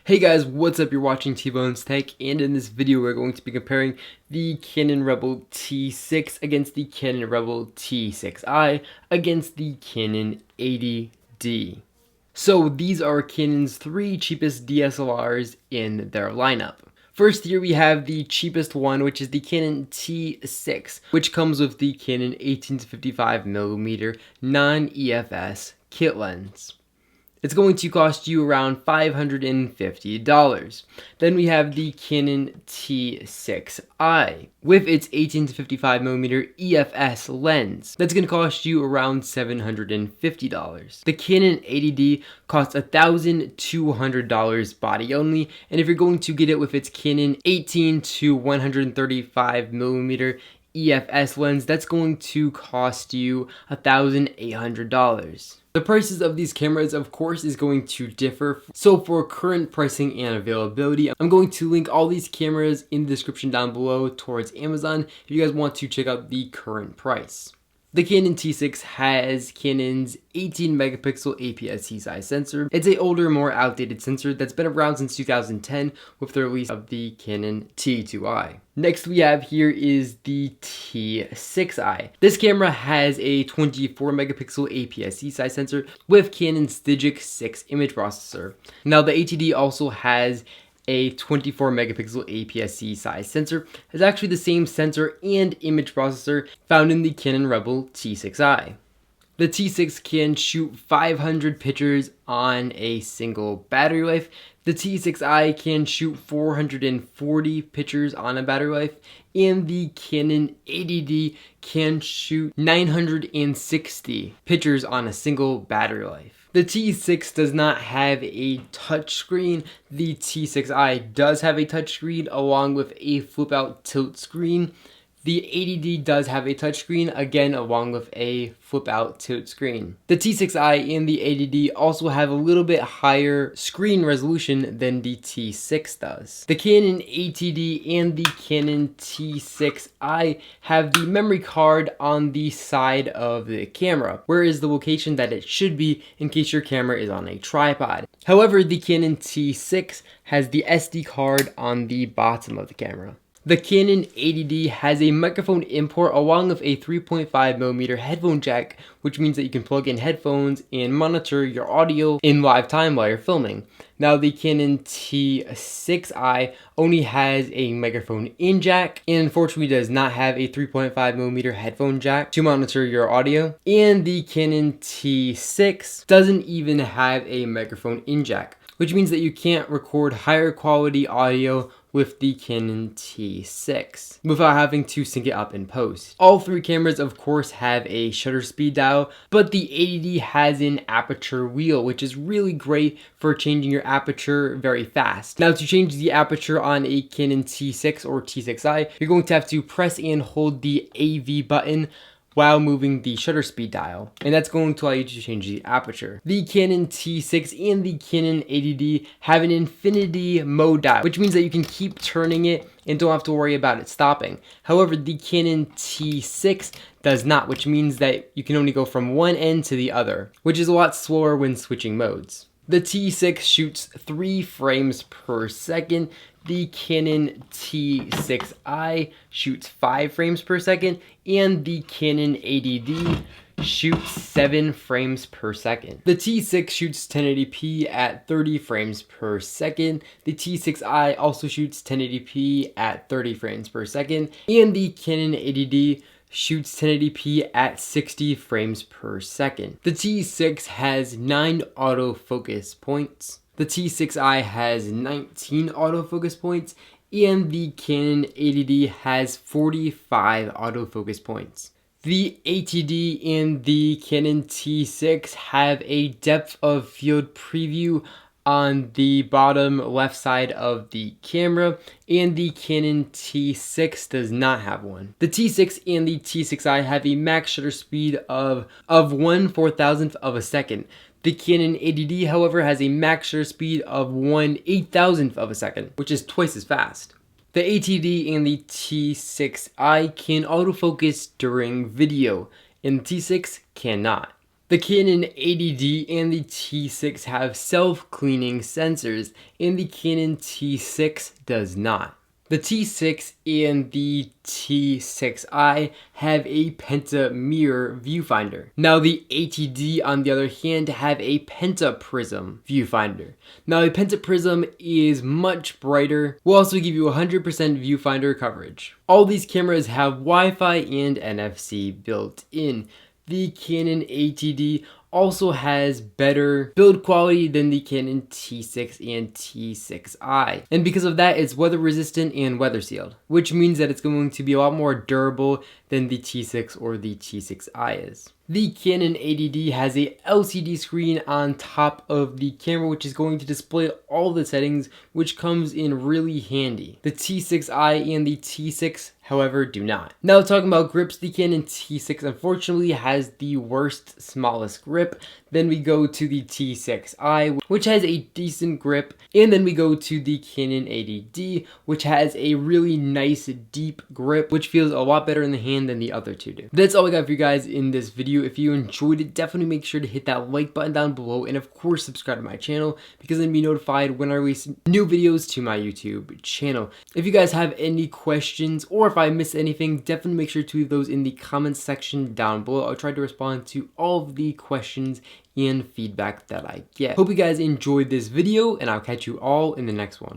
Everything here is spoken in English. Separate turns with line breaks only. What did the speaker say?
Hey guys, what's up? You're watching T-Bones Tech, and in this video we're going to be comparing the Canon Rebel T6 against the Canon Rebel T6i against the Canon 80D. So these are Canon's 3 cheapest DSLRs in their lineup. First here we have the cheapest one, which is the Canon T6, which comes with the Canon 18-55mm non-EFS kit lens. It's going to cost you around $550. Then we have the Canon T6i with its 18-55mm EFS lens. That's going to cost you around $750. The Canon 80D costs $1,200 body only, and if you're going to get it with its Canon 18-135mm EFS lens, that's going to cost you $1,800. The prices of these cameras, of course, is going to differ. So for current pricing and availability, I'm going to link all these cameras in the description down below towards Amazon if you guys want to check out the current price. The Canon T6 has Canon's 18 megapixel APS-C size sensor. It's an older, more outdated sensor that's been around since 2010 with the release of the Canon T2i. Next we have here is the T6i. This camera has a 24 megapixel APS-C size sensor with Canon's Digic 6 image processor. Now the ATD also has a 24 megapixel APS-C size sensor. It's actually the same sensor and image processor found in the Canon Rebel T6i. The T6 can shoot 500 pictures on a single battery life. The T6i can shoot 440 pictures on a battery life, and the Canon 80D can shoot 960 pictures on a single battery life. The T6 does not have a touchscreen. The T6i does have a touchscreen along with a flip-out tilt screen. The 80D does have a touchscreen, again along with a flip-out tilt screen. The T6i and the 80D also have a little bit higher screen resolution than the T6 does. The Canon ATD and the Canon T6i have the memory card on the side of the camera, where is the location that it should be in case your camera is on a tripod. However, the Canon T6 has the SD card on the bottom of the camera. The Canon 80D has a microphone import along with a 3.5mm headphone jack, which means that you can plug in headphones and monitor your audio in live time while you're filming. Now the Canon T6i only has a microphone in jack and unfortunately does not have a 3.5mm headphone jack to monitor your audio. And the Canon T6 doesn't even have a microphone in jack, which means that you can't record higher quality audio with the Canon T6 without having to sync it up in post. All 3 cameras of course have a shutter speed dial, but the 80D has an aperture wheel, which is really great for changing your aperture very fast. Now to change the aperture on a Canon T6 or T6i, you're going to have to press and hold the AV button while moving the shutter speed dial, and that's going to allow you to change the aperture. The Canon T6 and the Canon 80D have an infinity mode dial, which means that you can keep turning it and don't have to worry about it stopping. However, the Canon T6 does not, which means that you can only go from one end to the other, which is a lot slower when switching modes. The T6 shoots 3 frames per second. The Canon T6i shoots 5 frames per second, and the Canon 80D shoots 7 frames per second. The T6 shoots 1080p at 30 frames per second. The T6i also shoots 1080p at 30 frames per second, and the Canon 80D shoots 1080p at 60 frames per second. The T6 has 9 autofocus points. The T6i has 19 autofocus points, and the Canon 80D has 45 autofocus points. The ATD and the Canon T6 have a depth of field preview on the bottom left side of the camera, and the Canon T6 does not have one. The T6 and the T6i have a max shutter speed of 1/4000th of a second. The Canon 80D, however, has a max shutter speed of 1/8000th of a second, which is twice as fast. The ATD and the T6i can autofocus during video, and the T6 cannot. The Canon 80D and the T6 have self-cleaning sensors, and the Canon T6 does not. The T6 and the T6i have a pentamirror viewfinder. Now the 80D on the other hand have a pentaprism viewfinder. Now a pentaprism is much brighter, will also give you 100% viewfinder coverage. All these cameras have Wi-Fi and NFC built in. The Canon 80D also has better build quality than the Canon T6 and T6i. And because of that, it's weather resistant and weather sealed, which means that it's going to be a lot more durable than the T6 or the T6i is. The Canon 80D has a LCD screen on top of the camera, which is going to display all the settings, which comes in really handy. The T6i and the T6, however, do not. Now talking about grips, the Canon T6 unfortunately has the worst, smallest grip. Then we go to the T6i, which has a decent grip. And then we go to the Canon 80D, which has a really nice deep grip, which feels a lot better in the hand than the other two do. That's all I got for you guys in this video. If you enjoyed it, definitely make sure to hit that like button down below, and of course subscribe to my channel because then be notified when I release new videos to my YouTube channel. If you guys have any questions or if I missed anything, definitely make sure to leave those in the comments section down below. I'll try to respond to all of the questions and feedback that I get. Hope you guys enjoyed this video, and I'll catch you all in the next one.